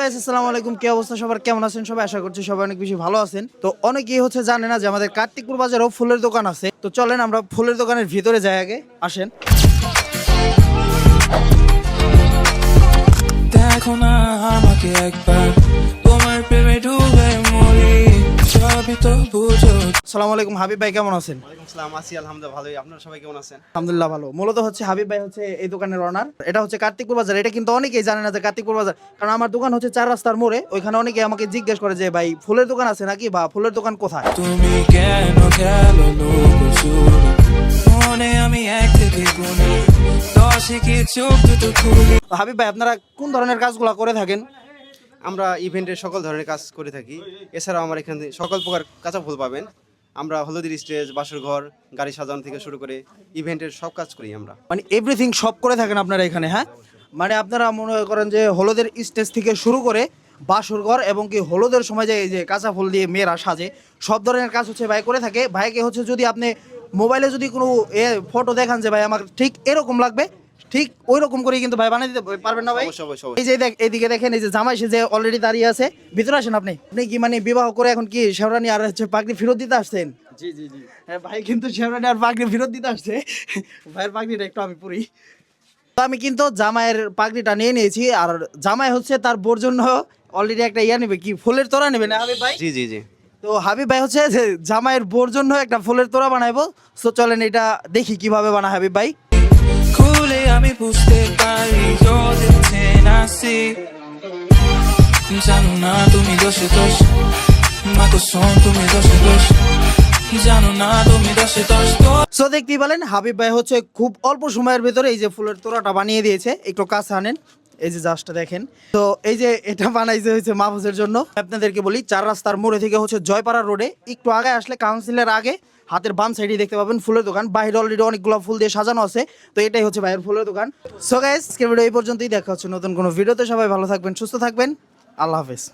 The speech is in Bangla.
গাইস আসসালামু আলাইকুম, কি অবস্থা সবার, কেমন আছেন সবাই? আশা করছি সবাই অনেক বেশি ভালো আছেন। তো অনেকেই জানে না যে আমাদের কার্তিকপুর বাজারেও ফুলের দোকান আছে। তো চলেন আমরা ফুলের দোকানের ভিতরে যাই, আগে আসেন। দেখো না আমাকে একবার, তোমার প্রেমে ডুবে মরি, সবই তো বুঝো। আসসালামু আলাইকুম, হাবিব ভাই কেমন আছেন? ওয়ালাইকুম আসসালাম, আছি আলহামদুলিল্লাহ ভালোই। আপনারা সবাই কেমন আছেন? আলহামদুলিল্লাহ ভালো। মূলত হাবিব ভাই এই দোকানের অনার। এটা কার্তিকপুর বাজার। এটা কিন্তু অনেকেই জানে না যে কার্তিকপুর বাজার, কারণ আমার দোকান চার রাস্তার মোড়ে। ওইখানে অনেকে আমাকে জিজ্ঞেস করে যে ভাই ফুলের দোকান আছে নাকি, বা ফুলের দোকান কোথায়। তুমি কেন খেলো লোকসুর মনে, আমি এক থেকে গুনে দশে কি চোখ দুটো খুলি। হাবিব ভাই আপনারা কোন ধরনের কাজগুলো করে থাকেন? আমরা ইভেন্টের সকল ধরনের কাজ করে থাকি। এছাড়াও আমার এখানে সকল প্রকার কাঁচা ফুল পাবেন। আমরা হলদির স্টেজ, বাসর ঘর, গাড়ি সাজানো থেকে শুরু করে ইভেন্টের সব কাজ করি আমরা। মানে এভরিথিং সব করে থাকেন আপনারা এখানে? হ্যাঁ, মানে আপনারা মনে করেন যে হলুদের স্টেজ থেকে শুরু করে বাসর ঘর এবং কি হলুদের সময় যে এই যে কাঁচা ফুল দিয়ে মেয়েরা সাজে, সব ধরনের কাজ ভাই করে থাকে। ভাইকে যদি আপনি মোবাইলে যদি কোনো ফটো দেখান যে ভাই আমার ঠিক এরকম লাগবে, ঠিক ওই রকম করে কিন্তু ভাই বানিয়ে দিতে পারবেন না ভাই? অবশ্যই অবশ্যই। এই যে এইদিকে দেখেন, এই যে জামাই যে অলরেডি দাঁড়িয়ে আছে, ভিতরে আসেন। আপনি কি মানে বিবাহ করে এখন কি শেওরানি আর পাগড়ি ফেরত দিতে আসছেন? জি জি জি। হ্যাঁ ভাই, কিন্তু শেওরানি আর পাগড়ি ফেরত দিতে আসছে। ভাইয়ের পাগড়িটা একটু আমি পুরি। তো আমি কিন্তু জামাইয়ের পাগড়িটা নিয়ে নিয়েছি, আর জামাই তার বোর জন্য অলরেডি একটা নেবে, কি ফুলের তোড়া নেবে না হাবিব ভাই? জি জি জি। তো হাবিব ভাই যে জামাইয়ের বোর জন্য একটা ফুলের তোড়া বানাইবো। সো চলেন এটা দেখি কিভাবে বানায় হাবিব ভাই। খুলে আমি বুঝতে পারি যদি আসি, জানো না তুমি দোষে দোষ, মাকে শোন তুমি দোষে দোষ, জানো না তুমি দোষে দোষ। সো দেখতেই পেলেন হাবিব ভাই খুব অল্প সময়ের ভেতরে এই যে ফুলের তোড়াটা বানিয়ে দিয়েছে। একটু কাছে আনেন, এই যে জাস্টটা দেখেন। তো এই যে এটা বানাইছে মাহফুজের জন্য। আপনাদেরকে বলি, চার রাস্তার মোড়ে থেকে জয়পাড়া রোডে একটু আগে আসলে, কাউন্সিলের আগে হাতের বাম সাইডে দেখতে পাবেন ফুলের দোকান। বাইরে অলরেডি অনেকগুলো ফুল দিয়ে সাজানো আছে। তো এটাই ভাইয়ের ফুলের দোকান। সো গাইস, আজকের ভিডিও এই পর্যন্তই। দেখা হচ্ছে নতুন কোনো ভিডিওতে। সবাই ভালো থাকবেন, সুস্থ থাকবেন। আল্লাহ হাফেজ।